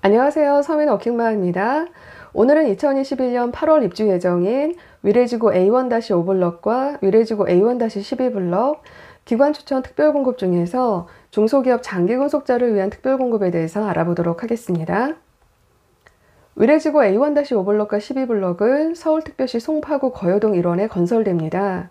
안녕하세요. 서민 워킹맘입니다. 오늘은 2021년 8월 입주 예정인 위례지구 A1-5블럭과 위례지구 A1-12블럭 기관 추천 특별 공급 중에서 중소기업 장기 근속자를 위한 특별 공급에 대해서 알아보도록 하겠습니다. 위례지구 A1-5블럭과 12블럭은 서울특별시 송파구 거여동 1원에 건설됩니다.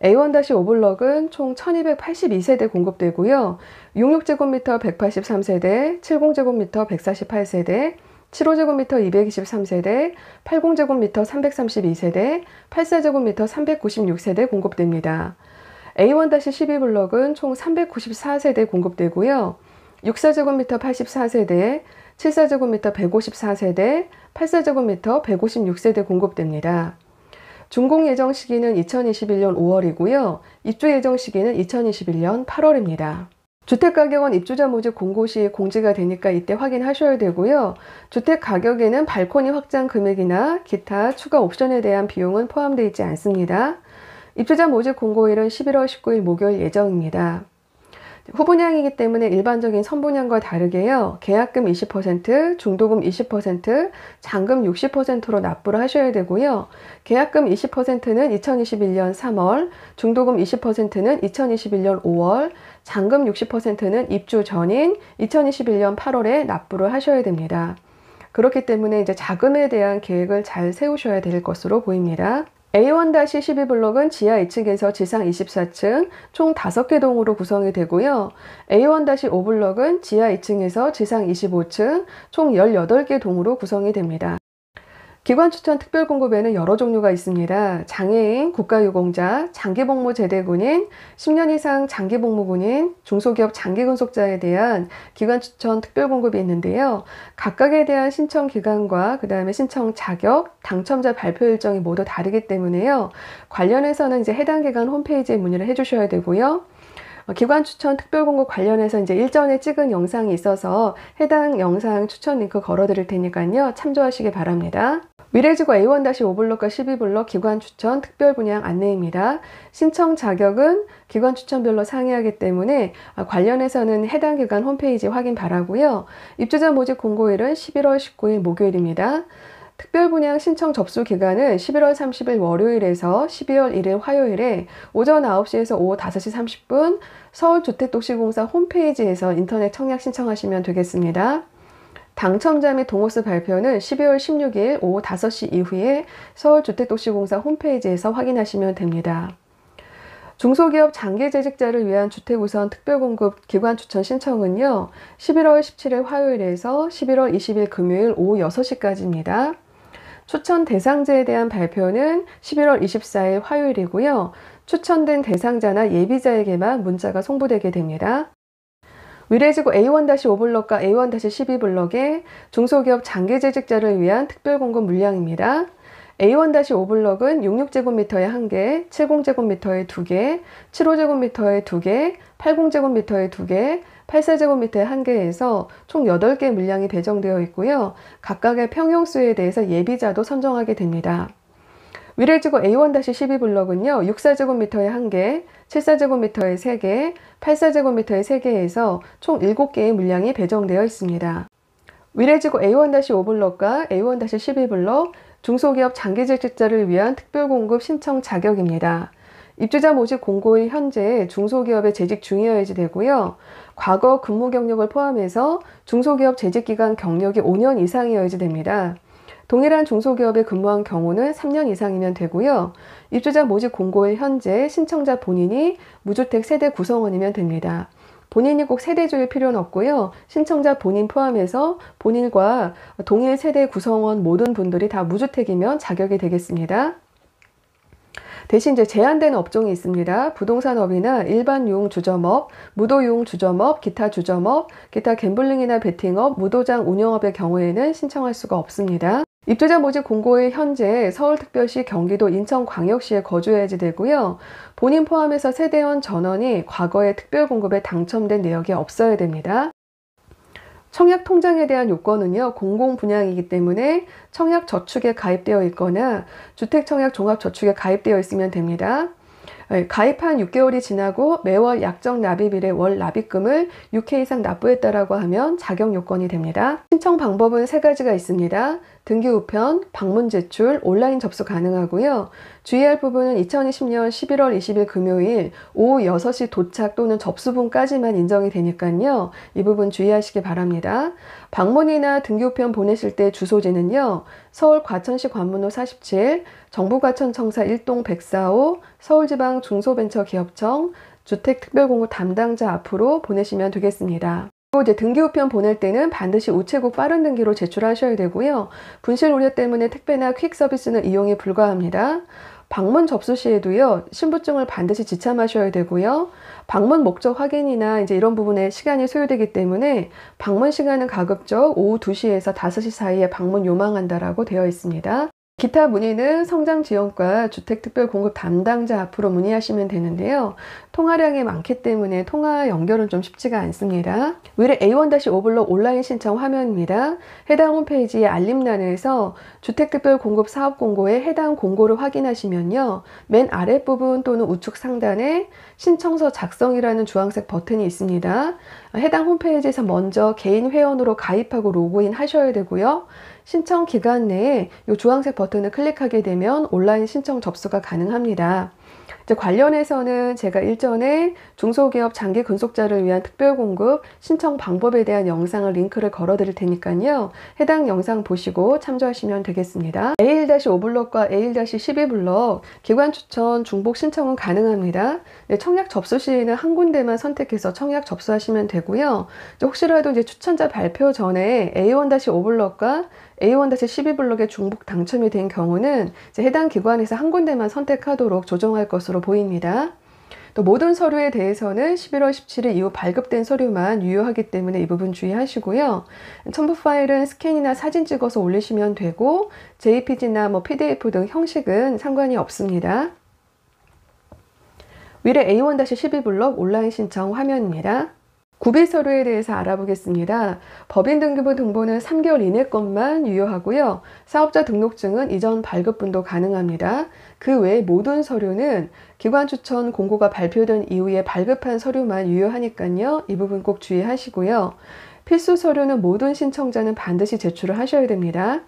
A1-5블럭은 총 1282세대 공급되고요. 66제곱미터 183세대, 70제곱미터 148세대, 75제곱미터 223세대, 80제곱미터 332세대, 84제곱미터 396세대 공급됩니다. A1-12블럭은 총 394세대 공급되고요. 64제곱미터 84세대, 74제곱미터 154세대, 84제곱미터 156세대 공급됩니다. 준공 예정 시기는 2021년 5월이고요. 입주 예정 시기는 2021년 8월입니다. 주택가격은 입주자 모집 공고 시 공지가 되니까 이때 확인하셔야 되고요. 주택 가격에는 발코니 확장 금액이나 기타 추가 옵션에 대한 비용은 포함되어 있지 않습니다. 입주자 모집 공고일은 11월 19일 목요일 예정입니다. 후분양이기 때문에 일반적인 선분양과 다르게요. 계약금 20%, 중도금 20%, 잔금 60%로 납부를 하셔야 되고요. 계약금 20%는 2021년 3월, 중도금 20%는 2021년 5월, 잔금 60%는 입주 전인 2021년 8월에 납부를 하셔야 됩니다. 그렇기 때문에 이제 자금에 대한 계획을 잘 세우셔야 될 것으로 보입니다. A1-12블럭은 지하 2층에서 지상 24층 총 5개 동으로 구성이 되고요. A1-5블럭은 지하 2층에서 지상 25층 총 18개 동으로 구성이 됩니다. 기관 추천 특별 공급에는 여러 종류가 있습니다. 장애인, 국가유공자, 장기복무 제대군인, 10년 이상 장기복무군인, 중소기업 장기근속자에 대한 기관 추천 특별 공급이 있는데요. 각각에 대한 신청 기간과 그 다음에 신청 자격, 당첨자 발표 일정이 모두 다르기 때문에요. 관련해서는 이제 해당 기관 홈페이지에 문의를 해주셔야 되고요. 기관 추천 특별 공급 관련해서 이제 일전에 찍은 영상이 있어서 해당 영상 추천 링크 걸어 드릴 테니까요. 참조하시기 바랍니다. 위례지구 A1-5블럭과 12블럭 기관 추천 특별 분양 안내입니다. 신청 자격은 기관 추천별로 상이하기 때문에 관련해서는 해당 기관 홈페이지 확인 바라고요. 입주자 모집 공고일은 11월 19일 목요일입니다. 특별 분양 신청 접수 기간은 11월 30일 월요일에서 12월 1일 화요일에 오전 9시에서 오후 5시 30분 서울주택도시공사 홈페이지에서 인터넷 청약 신청하시면 되겠습니다. 당첨자 및 동호수 발표는 12월 16일 오후 5시 이후에 서울주택도시공사 홈페이지에서 확인하시면 됩니다. 중소기업 장기재직자를 위한 주택우선 특별공급 기관 추천 신청은요. 11월 17일 화요일에서 11월 20일 금요일 오후 6시까지입니다. 추천 대상자에 대한 발표는 11월 24일 화요일이고요. 추천된 대상자나 예비자에게만 문자가 송부되게 됩니다. 위례지구 A1-5블럭과 A1-12블럭의 중소기업 장기재직자를 위한 특별공급 물량입니다. A1-5블럭은 66제곱미터에 1개, 70제곱미터에 2개, 75제곱미터에 2개, 80제곱미터에 2개, 84제곱미터에 1개에서 총 8개 물량이 배정되어 있고요. 각각의 평형수에 대해서 예비자도 선정하게 됩니다. 위례지구 A1-12블럭은요. 64제곱미터에 1개, 74제곱미터에 3개, 84제곱미터에 3개에서 총 7개의 물량이 배정되어 있습니다. 위례지구 A1-5블럭과 A1-12블럭 중소기업 장기재직자를 위한 특별공급 신청 자격입니다. 입주자 모집 공고일 현재 중소기업에 재직 중이어야지 되고요. 과거 근무 경력을 포함해서 중소기업 재직기간 경력이 5년 이상이어야지 됩니다. 동일한 중소기업에 근무한 경우는 3년 이상이면 되고요. 입주자 모집 공고일 현재 신청자 본인이 무주택 세대 구성원이면 됩니다. 본인이 꼭 세대주일 필요는 없고요. 신청자 본인 포함해서 본인과 동일 세대 구성원 모든 분들이 다 무주택이면 자격이 되겠습니다. 대신 이제 제한되는 업종이 있습니다. 부동산업이나 일반유흥 주점업, 무도유흥 주점업, 기타 주점업, 기타 갬블링이나 베팅업, 무도장 운영업의 경우에는 신청할 수가 없습니다. 입주자 모집 공고일 현재 서울특별시, 경기도, 인천광역시에 거주해야지 되고요. 본인 포함해서 세대원 전원이 과거에 특별공급에 당첨된 내역이 없어야 됩니다. 청약 통장에 대한 요건은요, 공공분양이기 때문에 청약 저축에 가입되어 있거나 주택청약 종합저축에 가입되어 있으면 됩니다. 가입한 6개월이 지나고 매월 약정 납입일에 월 납입금을 6회 이상 납부했다라고 하면 자격 요건이 됩니다. 신청 방법은 3가지가 있습니다. 등기 우편, 방문 제출, 온라인 접수 가능하고요. 주의할 부분은 2020년 11월 20일 금요일 오후 6시 도착 또는 접수분까지만 인정이 되니까요. 이 부분 주의하시기 바랍니다. 방문이나 등기 우편 보내실 때 주소지는요. 서울 과천시 관문호 47, 정부과천청사 1동 104호, 서울지방 중소벤처기업청 주택특별공급 담당자 앞으로 보내시면 되겠습니다. 그리고 이제 등기 우편 보낼 때는 반드시 우체국 빠른 등기로 제출하셔야 되고요. 분실 우려 때문에 택배나 퀵 서비스는 이용이 불가합니다. 방문 접수 시에도요, 신분증을 반드시 지참하셔야 되고요. 방문 목적 확인이나 이제 이런 부분에 시간이 소요되기 때문에 방문 시간은 가급적 오후 2시에서 5시 사이에 방문 요망한다라고 되어 있습니다. 기타 문의는 성장지원과 주택특별공급 담당자 앞으로 문의하시면 되는데요. 통화량이 많기 때문에 통화 연결은 좀 쉽지가 않습니다. 위례 A1-5블록 온라인 신청 화면입니다. 해당 홈페이지의 알림란에서 주택특별공급 사업공고에 해당 공고를 확인하시면요. 맨 아랫부분 또는 우측 상단에 신청서 작성이라는 주황색 버튼이 있습니다. 해당 홈페이지에서 먼저 개인 회원으로 가입하고 로그인 하셔야 되고요. 신청 기간 내에 이 주황색 버튼을 클릭하게 되면 온라인 신청 접수가 가능합니다. 이제 관련해서는 제가 일전에 중소기업 장기 근속자를 위한 특별공급 신청 방법에 대한 영상을 링크를 걸어 드릴 테니까요. 해당 영상 보시고 참조하시면 되겠습니다. A1-5블록과 A1-12블록 기관 추천 중복 신청은 가능합니다. 청약 접수 시에는 한 군데만 선택해서 청약 접수하시면 되고요. 혹시라도 이제 추천자 발표 전에 A1-5블록과 A1-12블록에 중복 당첨이 된 경우는 이제 해당 기관에서 한 군데만 선택하도록 조정할 것으로 보입니다. 또 모든 서류에 대해서는 11월 17일 이후 발급된 서류만 유효하기 때문에 이 부분 주의하시고요. 첨부 파일은 스캔이나 사진 찍어서 올리시면 되고 JPG나 PDF 등 형식은 상관이 없습니다. 위례 A1-12블록 온라인 신청 화면입니다. 구비 서류에 대해서 알아보겠습니다. 법인 등기부 등본은 3개월 이내 것만 유효하고요. 사업자 등록증은 이전 발급분도 가능합니다. 그 외 모든 서류는 기관 추천 공고가 발표된 이후에 발급한 서류만 유효하니까요. 이 부분 꼭 주의하시고요. 필수 서류는 모든 신청자는 반드시 제출을 하셔야 됩니다.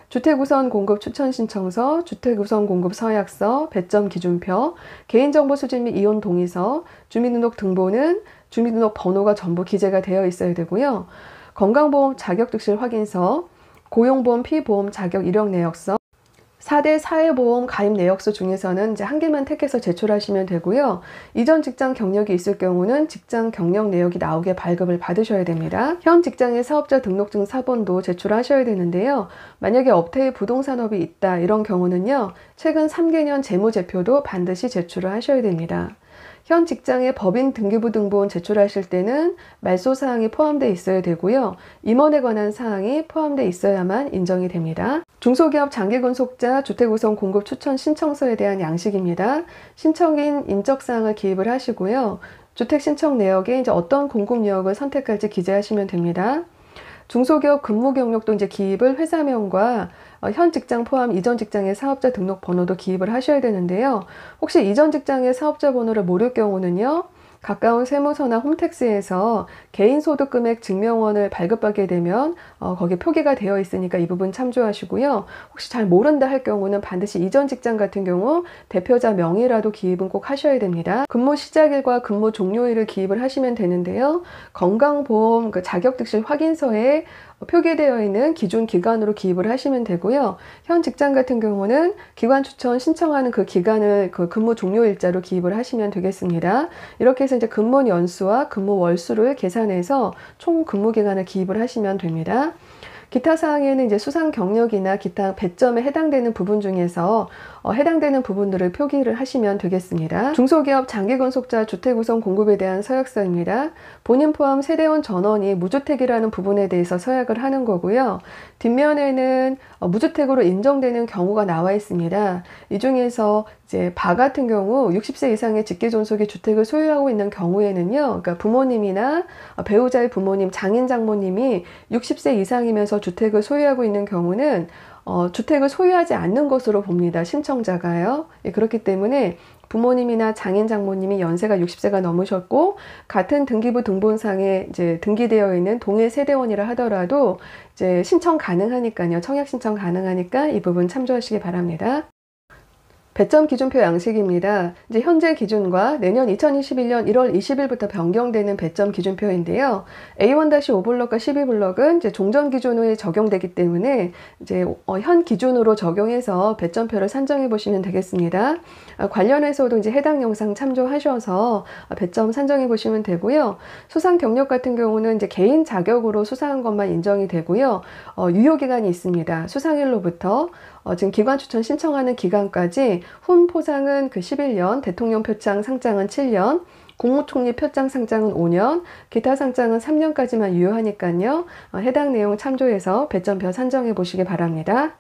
주택우선 공급 추천 신청서, 주택우선 공급 서약서, 배점 기준표, 개인정보 수집 및 이혼 동의서, 주민등록 등본은 주민등록 번호가 전부 기재가 되어 있어야 되고요. 건강보험 자격득실 확인서, 고용보험 피보험 자격 이력 내역서, 4대 사회보험 가입 내역서 중에서는 이제 한 개만 택해서 제출하시면 되고요. 이전 직장 경력이 있을 경우는 직장 경력 내역이 나오게 발급을 받으셔야 됩니다. 현 직장의 사업자 등록증 사본도 제출하셔야 되는데요. 만약에 업태의 부동산업이 있다 이런 경우는요. 최근 3개년 재무제표도 반드시 제출을 하셔야 됩니다. 현 직장의 법인 등기부 등본 제출하실 때는 말소 사항이 포함되어 있어야 되고요. 임원에 관한 사항이 포함되어 있어야만 인정이 됩니다. 중소기업 장기근속자 주택우선 공급 추천 신청서에 대한 양식입니다. 신청인 인적사항을 기입을 하시고요. 주택 신청 내역에 이제 어떤 공급 유형을 선택할지 기재하시면 됩니다. 중소기업 근무 경력도 이제 기입을 회사명과 현 직장 포함 이전 직장의 사업자 등록 번호도 기입을 하셔야 되는데요. 혹시 이전 직장의 사업자 번호를 모를 경우는요. 가까운 세무서나 홈택스에서 개인소득금액 증명원을 발급받게 되면 거기에 표기가 되어 있으니까 이 부분 참조하시고요. 혹시 잘 모른다 할 경우는 반드시 이전 직장 같은 경우 대표자 명의라도 기입은 꼭 하셔야 됩니다. 근무 시작일과 근무 종료일을 기입을 하시면 되는데요. 건강보험 자격득실 확인서에 표기되어 있는 기준 기간으로 기입을 하시면 되고요. 현 직장 같은 경우는 기관 추천 신청하는 그 기간을 그 근무 종료 일자로 기입을 하시면 되겠습니다. 이렇게 해서 이제 근무 연수와 근무 월수를 계산해서 총 근무 기간을 기입을 하시면 됩니다. 기타 사항에는 이제 수상 경력이나 기타 배점에 해당되는 부분 중에서 해당되는 부분들을 표기를 하시면 되겠습니다. 중소기업 장기근속자 주택우선 공급에 대한 서약서입니다. 본인 포함 세대원 전원이 무주택이라는 부분에 대해서 서약을 하는 거고요. 뒷면에는 무주택으로 인정되는 경우가 나와 있습니다. 이 중에서 이제 바 같은 경우 60세 이상의 직계존속이 주택을 소유하고 있는 경우에는요. 그러니까 부모님이나 배우자의 부모님, 장인 장모님이 60세 이상이면서 주택을 소유하고 있는 경우는 주택을 소유하지 않는 것으로 봅니다. 신청자가요. 그렇기 때문에 부모님이나 장인 장모님이 연세가 60세가 넘으셨고 같은 등기부 등본상에 이제 등기되어 있는 동일 세대원이라 하더라도 이제 신청 가능하니까요. 청약 신청 가능하니까 이 부분 참조하시기 바랍니다. 배점 기준표 양식입니다. 이제 현재 기준과 내년 2021년 1월 20일부터 변경되는 배점 기준표인데요. A1-5블럭과 12블럭은 이제 종전 기준이 적용되기 때문에 이제 현 기준으로 적용해서 배점표를 산정해 보시면 되겠습니다. 관련해서도 이제 해당 영상 참조하셔서 배점 산정해 보시면 되고요. 수상 경력 같은 경우는 이제 개인 자격으로 수상한 것만 인정이 되고요. 유효 기간이 있습니다. 수상일로부터 지금 기관 추천 신청하는 기간까지 훈 포상은 그 11년, 대통령 표창 상장은 7년, 국무총리 표창 상장은 5년, 기타 상장은 3년까지만 유효하니까요. 해당 내용 참조해서 배점표 산정해 보시기 바랍니다.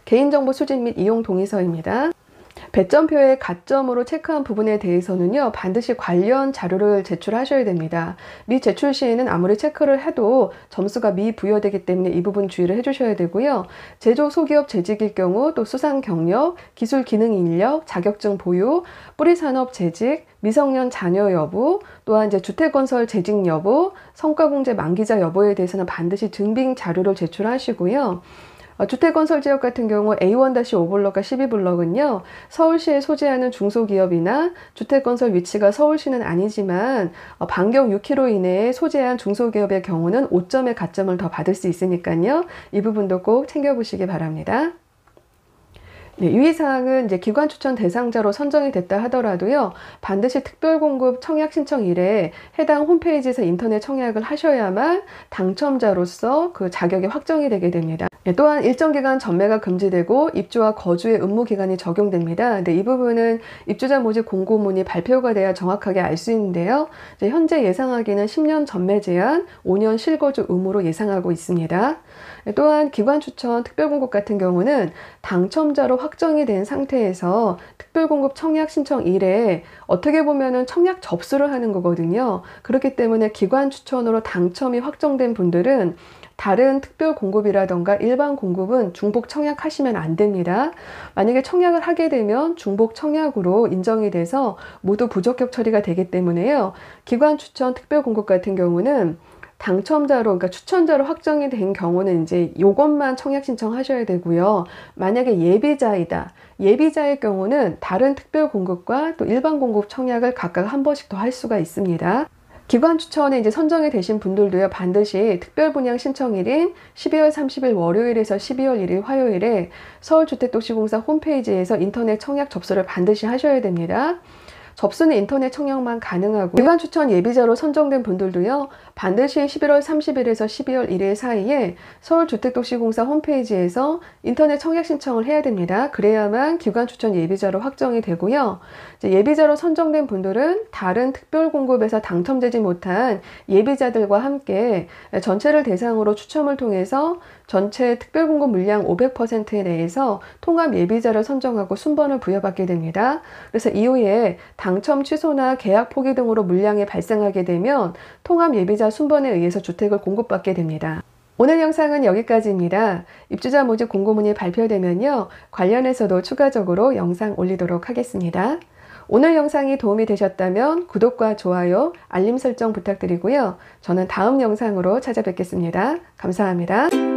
개인정보 수집 및 이용 동의서입니다. 배점표에 가점으로 체크한 부분에 대해서는요, 반드시 관련 자료를 제출하셔야 됩니다. 미제출 시에는 아무리 체크를 해도 점수가 미부여되기 때문에 이 부분 주의를 해주셔야 되고요. 제조 소기업 재직일 경우 또 수상 경력, 기술 기능 인력, 자격증 보유, 뿌리산업 재직, 미성년 자녀 여부, 또한 이제 주택건설 재직 여부, 성과공제 만기자 여부에 대해서는 반드시 증빙 자료를 제출하시고요. 주택건설지역 같은 경우 A1-5블럭과 12블럭은요. 서울시에 소재하는 중소기업이나 주택건설 위치가 서울시는 아니지만 반경 6km 이내에 소재한 중소기업의 경우는 5점의 가점을 더 받을 수 있으니까요. 이 부분도 꼭 챙겨보시기 바랍니다. 네, 유의사항은 이제 기관 추천 대상자로 선정이 됐다 하더라도요, 반드시 특별공급 청약 신청 일에 해당 홈페이지에서 인터넷 청약을 하셔야만 당첨자로서 그 자격이 확정이 되게 됩니다. 네, 또한 일정 기간 전매가 금지되고 입주와 거주의 의무 기간이 적용됩니다. 네, 이 부분은 입주자 모집 공고문이 발표가 돼야 정확하게 알 수 있는데요. 이제 현재 예상하기는 10년 전매 제한, 5년 실거주 의무로 예상하고 있습니다. 네, 또한 기관 추천 특별공급 같은 경우는 당첨자로 확정이 된 상태에서 특별공급 청약 신청 일에 어떻게 보면은 청약 접수를 하는 거거든요. 그렇기 때문에 기관 추천으로 당첨이 확정된 분들은 다른 특별 공급이라던가 일반 공급은 중복 청약하시면 안 됩니다. 만약에 청약을 하게 되면 중복 청약으로 인정이 돼서 모두 부적격 처리가 되기 때문에요. 기관 추천 특별 공급 같은 경우는 당첨자로, 그러니까 추천자로 확정이 된 경우는 이제 요것만 청약 신청하셔야 되고요. 만약에 예비자이다. 예비자의 경우는 다른 특별 공급과 또 일반 공급 청약을 각각 한 번씩 더 할 수가 있습니다. 기관 추천에 이제 선정이 되신 분들도요, 반드시 특별 분양 신청일인 12월 30일 월요일에서 12월 1일 화요일에 서울주택도시공사 홈페이지에서 인터넷 청약 접수를 반드시 하셔야 됩니다. 접수는 인터넷 청약만 가능하고 기관 추천 예비자로 선정된 분들도요, 반드시 11월 30일에서 12월 1일 사이에 서울주택도시공사 홈페이지에서 인터넷 청약 신청을 해야 됩니다. 그래야만 기관 추천 예비자로 확정이 되고요. 이제 예비자로 선정된 분들은 다른 특별공급에서 당첨되지 못한 예비자들과 함께 전체를 대상으로 추첨을 통해서 전체 특별공급 물량 500%에 대해서 통합 예비자를 선정하고 순번을 부여받게 됩니다. 그래서 이후에 당첨 취소나 계약 포기 등으로 물량이 발생하게 되면 통합 예비자 순번에 의해서 주택을 공급받게 됩니다. 오늘 영상은 여기까지입니다. 입주자 모집 공고문이 발표되면요, 관련해서도 추가적으로 영상 올리도록 하겠습니다. 오늘 영상이 도움이 되셨다면 구독과 좋아요, 알림 설정 부탁드리고요. 저는 다음 영상으로 찾아뵙겠습니다. 감사합니다.